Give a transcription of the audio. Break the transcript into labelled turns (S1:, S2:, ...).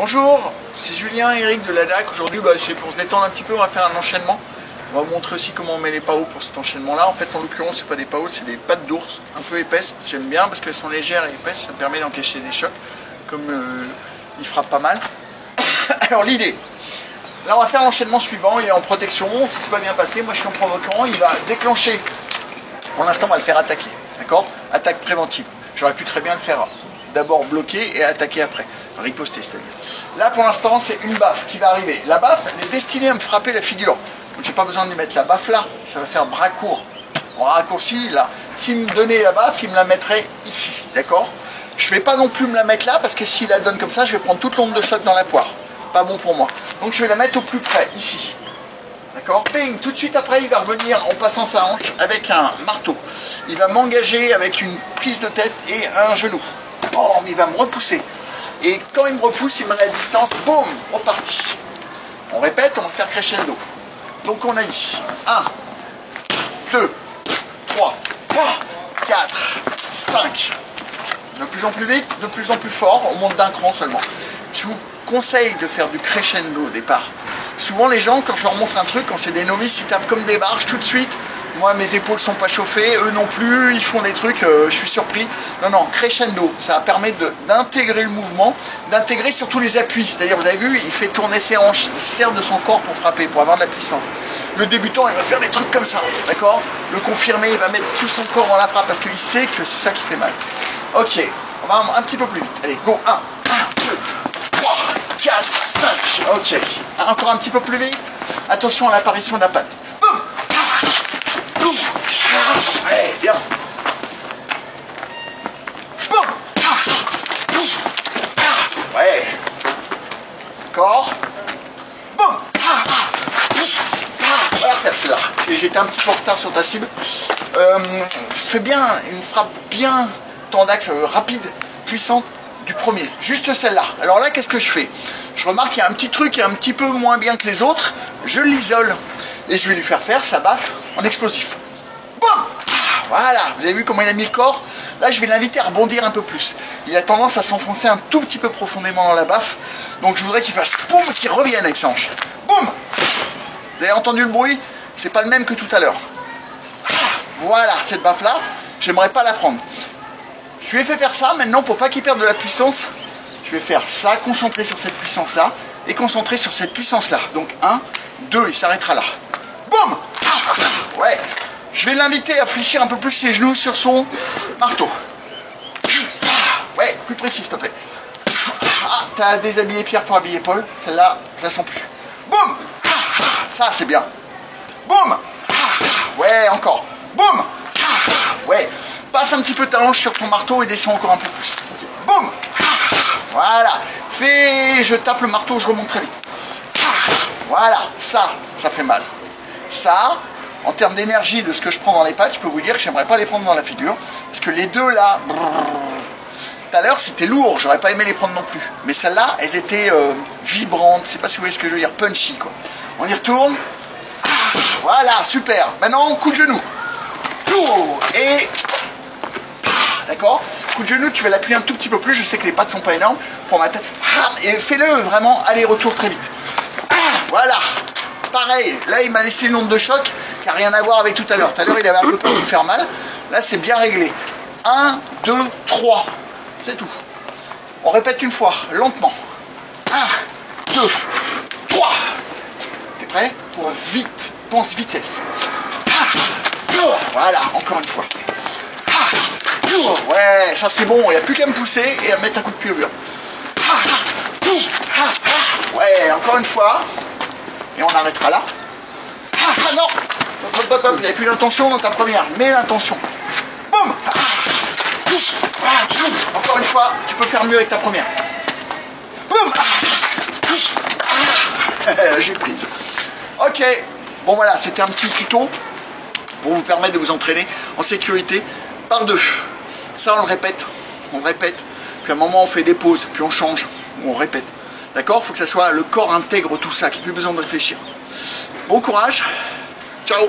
S1: Bonjour, c'est Julien et Eric de la DAC. Aujourd'hui, c'est pour se détendre un petit peu, on va faire un enchaînement. On va vous montrer aussi comment on met les PAO pour cet enchaînement-là. En fait, en l'occurrence, c'est pas des PAO, c'est des pattes d'ours, un peu épaisses. J'aime bien parce qu'elles sont légères et épaisses, ça permet d'encaisser des chocs, comme il frappe pas mal. Alors l'idée, là on va faire l'enchaînement suivant, il est en protection, si c'est pas bien passé, moi je suis en provoquant, il va déclencher. Pour l'instant, on va le faire attaquer, d'accord? Attaque préventive. J'aurais pu très bien le faire d'abord bloquer et attaquer après, riposter c'est-à-dire. Là pour l'instant c'est une baffe qui va arriver. La baffe elle est destinée à me frapper la figure. Donc j'ai pas besoin de lui mettre la baffe là, ça va faire bras court. En raccourci là, s'il me donnait la baffe, il me la mettrait ici, d'accord? Je vais pas non plus me la mettre là parce que s'il la donne comme ça, je vais prendre toute l'onde de choc dans la poire. Pas bon pour moi. Donc je vais la mettre au plus près, ici. D'accord? Ping! Tout de suite après, il va revenir en passant sa hanche avec un marteau. Il va m'engager avec une prise de tête et un genou. Oh, mais il va me repousser. Et quand il me repousse, il me met à distance. Boum! Reparti. On répète, on va se faire crescendo. Donc on a ici 1, 2, 3, 4, 5. De plus en plus vite, de plus en plus fort. On monte d'un cran seulement. Je vous conseille de faire du crescendo au départ. Souvent les gens, quand je leur montre un truc, quand c'est des novices, ils tapent comme des barges tout de suite. Moi, mes épaules sont pas chauffées, eux non plus, ils font des trucs, je suis surpris. Non, non, crescendo, ça permet d'intégrer le mouvement, d'intégrer surtout les appuis. C'est-à-dire, vous avez vu, il fait tourner ses hanches, il sert de son corps pour frapper, pour avoir de la puissance. Le débutant, il va faire des trucs comme ça, d'accord? Le confirmé, il va mettre tout son corps dans la frappe parce qu'il sait que c'est ça qui fait mal. Ok, on va un petit peu plus vite. Allez, go, 1, 2, 3, 4, 5. Ok, encore un petit peu plus vite. Attention à l'apparition de la patte. Boum. Boum. Ouais, bien. Boum. Boum. Ouais. D'accord. Boum. On va faire cela. J'étais un petit peu en retard sur ta cible. Fais bien une frappe bien tendax, rapide, puissante. Du premier, juste celle-là. Alors là, qu'est-ce que je fais? Je remarque qu'il y a un petit truc qui est un petit peu moins bien que les autres. Je l'isole et je vais lui faire sa baffe en explosif. Boum! Voilà, vous avez vu comment il a mis le corps? Là, je vais l'inviter à rebondir un peu plus. Il a tendance à s'enfoncer un tout petit peu profondément dans la baffe. Donc je voudrais qu'il fasse boum, qu'il revienne avec sa hanche. Boum! Vous avez entendu le bruit? C'est pas le même que tout à l'heure. Voilà, cette baffe-là, j'aimerais pas la prendre. Je lui ai fait faire ça, maintenant pour pas qu'il perde de la puissance, je vais faire ça, concentrer sur cette puissance-là, et concentrer sur cette puissance-là. Donc 1, 2, il s'arrêtera là. Boum! Ouais, je vais l'inviter à fléchir un peu plus ses genoux sur son marteau. Ouais, plus précis s'il te plaît. Ah, t'as déshabillé Pierre pour habiller Paul, celle-là, je la sens plus. Boum! Ça, c'est bien. Boum! Ouais, encore. Boum! Ouais. Passe un petit peu ta hanche sur ton marteau et descends encore un peu plus. Boum! Voilà. Je tape le marteau, je remonte très vite. Voilà. Ça fait mal. Ça, en termes d'énergie de ce que je prends dans les pattes, je peux vous dire que j'aimerais pas les prendre dans la figure. Parce que les deux là, tout à l'heure c'était lourd, j'aurais pas aimé les prendre non plus. Mais celles-là, elles étaient vibrantes, je sais pas si vous voyez ce que je veux dire, punchy quoi. On y retourne. Voilà, super. Maintenant, coup de genou. Et... D'accord? Coup de genou, tu vas l'appuyer un tout petit peu plus. Je sais que les pattes sont pas énormes pour ma tête. Et fais-le vraiment aller-retour très vite. Voilà. Pareil. Là, il m'a laissé une onde de choc qui n'a rien à voir avec tout à l'heure. Tout à l'heure, il avait un peu peur de me faire mal. Là, c'est bien réglé. 1, 2, 3. C'est tout. On répète une fois, lentement. 1, 2, 3. T'es prêt? Pour vite. Pense vitesse. Voilà. Encore une fois. Ouais, ça c'est bon, il n'y a plus qu'à me pousser et à mettre un coup de pied au mur. Ouais, encore une fois. Et on arrêtera là. Non! Il n'y avait plus l'intention dans ta première. Mets l'intention. Boum! Encore une fois, tu peux faire mieux avec ta première. Boum! J'ai prise. Ok. Bon voilà, c'était un petit tuto pour vous permettre de vous entraîner en sécurité par deux. Ça on le répète, puis à un moment on fait des pauses, puis on change, on répète. D'accord? Il faut que ça soit, le corps intègre tout ça, qu'il n'y ait plus besoin de réfléchir. Bon courage, ciao!